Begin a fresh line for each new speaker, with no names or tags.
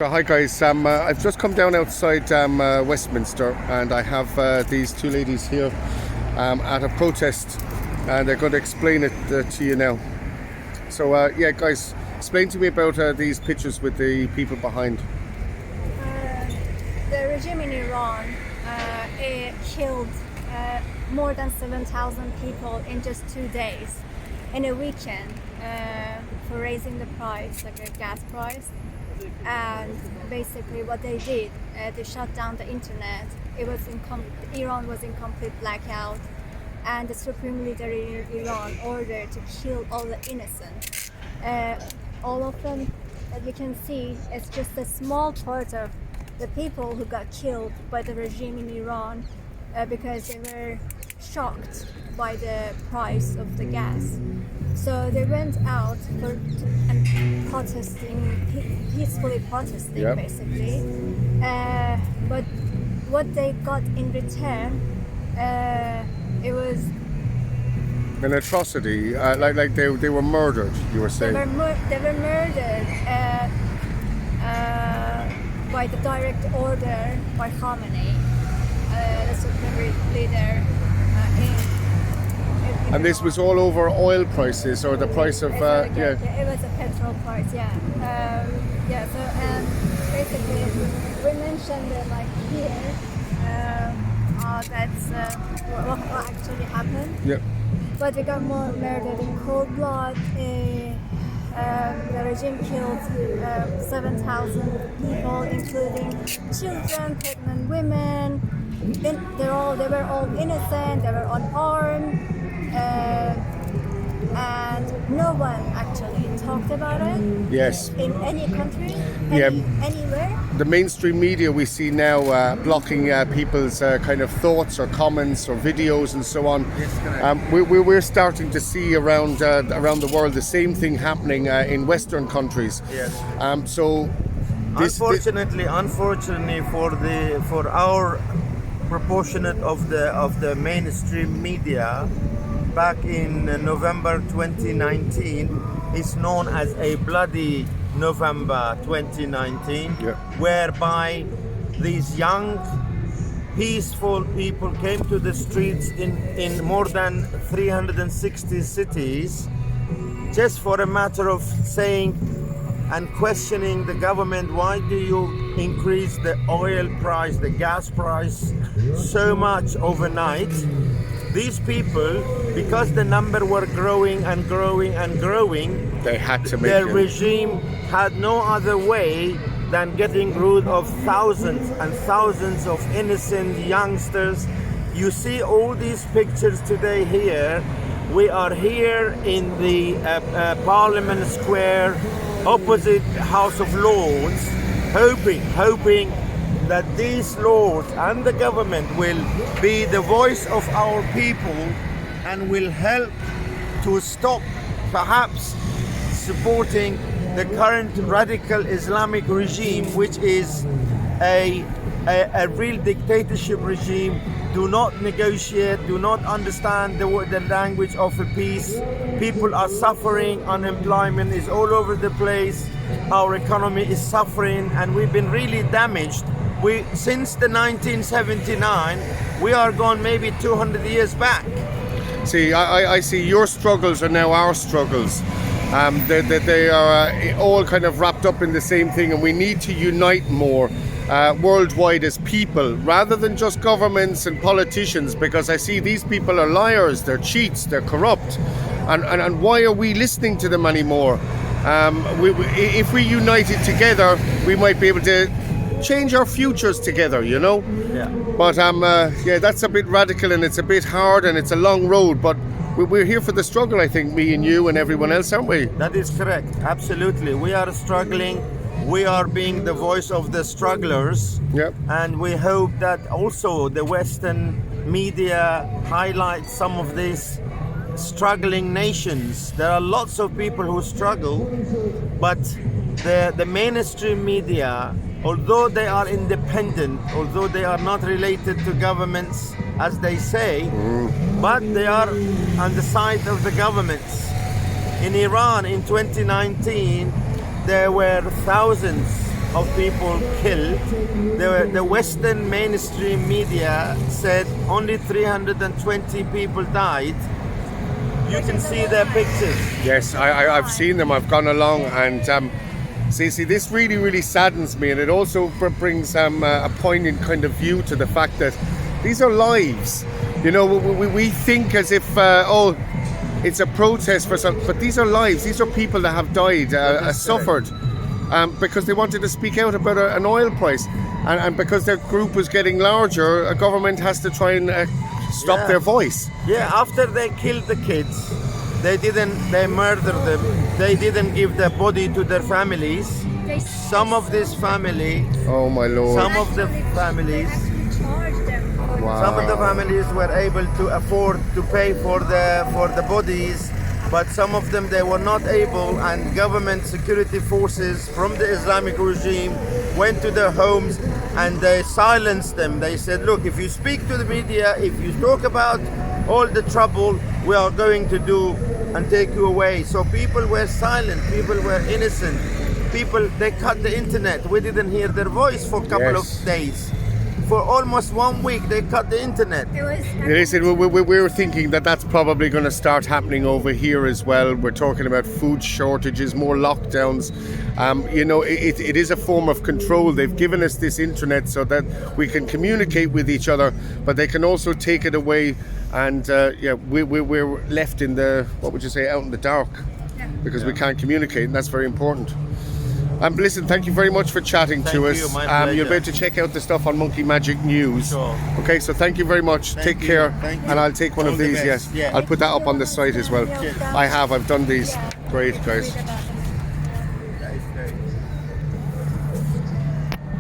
Hi guys, I've just come down outside Westminster, and I have these two ladies here at a protest, and they're going to explain it to you now. So yeah guys, explain to me about these pictures with the people behind.
The regime in Iran it killed more than 7,000 people in just 2 days in a weekend for raising the price, like a gas price. And basically what they did, they shut down the internet. Iran was in complete blackout, and the supreme leader in Iran ordered to kill all the innocent. All of them, as you can see, it's just a small part of the people who got killed by the regime in Iran because they were shocked by the price of the gas. So they went out and peacefully protesting,
Yep.
basically. But what they got in return, it was
An atrocity, like they were murdered, you were saying.
they were murdered by the direct order by Khamenei, the supreme leader in
And this was all over oil prices, or the price of,
yeah, it was a petrol price, yeah. So basically we mentioned it like here, that's what actually happened.
Yep.
But they got more murdered in cold blood. The regime killed 7,000 people, including children, pregnant women. They were all innocent, they were unarmed. And no one actually talked about it.
Yes.
In any country, anywhere.
The mainstream media we see now blocking people's kind of thoughts or comments or videos and so on.
Yes,
We're starting to see around the world the same thing happening in Western countries.
Yes.
So
Unfortunately, for our proportionate of the mainstream media, back in November 2019, is known as a bloody November 2019,
Yeah.
whereby these young, peaceful people came to the streets in more than 360 cities, just for a matter of saying and questioning the government, why do you increase the oil price, the gas price so much overnight? These people, because the number were growing and growing and growing,
they had to make
the
it.
regime had no other way than getting rid of thousands and thousands of innocent youngsters. You see all these pictures today here. We are here in the Parliament Square, opposite House of Lords, hoping that these lords and the government will be the voice of our people and will help to stop perhaps supporting the current radical Islamic regime, which is a real dictatorship regime. Do not negotiate, do not understand the language of a peace. People are suffering, unemployment is all over the place, our economy is suffering, and we've been really damaged. Since the 1979, we are gone maybe 200 years back.
See, I see your struggles are now our struggles. They are all kind of wrapped up in the same thing, and we need to unite more worldwide as people, rather than just governments and politicians, because I see these people are liars, they're cheats, they're corrupt. And why are we listening to them anymore? If we united together, we might be able to change our futures together, you know?
Yeah.
But yeah, that's a bit radical, and it's a bit hard, and it's a long road, but we're here for the struggle, I think, me and you and everyone else, aren't we?
That is correct, absolutely. We are struggling, we are being the voice of the strugglers.
Yep.
And we hope that also the Western media highlights some of these struggling nations. There are lots of people who struggle, but the mainstream media, although they are independent, although they are not related to governments as they say, but they are on the side of the governments. In Iran in 2019, there were thousands of people killed. The Western mainstream media said only 320 people died. You can see their pictures.
Yes, I've seen them. I've gone along, and see, this really saddens me, and it also brings a poignant kind of view to the fact that these are lives. You know, we think as if oh, it's a protest for something, but these are lives. These are people that have died, suffered, because they wanted to speak out about an oil price, and because their group was getting larger, a government has to try and stop their voice.
Yeah, after they killed the kids, they murdered them. They didn't give their body to their families. Some of this family,
oh my lord,
some of the families,
wow.
some of the families were able to afford to pay for the bodies, but some of them they were not able, and government security forces from the Islamic regime went to their homes and they silenced them. They said, look, if you speak to the media, if you talk about all the trouble we are going to do and take you away. So people were silent, people were innocent, people, they cut the internet. We didn't hear their voice for a couple of days. For almost 1 week, they cut the internet.
Listen, we were thinking that that's probably going to start happening over here as well. We're talking about food shortages, more lockdowns. You know, it is a form of control. They've given us this internet so that we can communicate with each other, but they can also take it away. And yeah, we're left in the, what would you say, out in the dark, because we can't communicate, and that's very important. Listen, thank you very much for chatting to us. You'll be able to check out the stuff on Monkey Magic News.
Sure.
Okay, so thank you very much. Take care. And I'll take one of these, yes.
Yeah.
I'll put that up on the site as well. I've done these. Great, guys.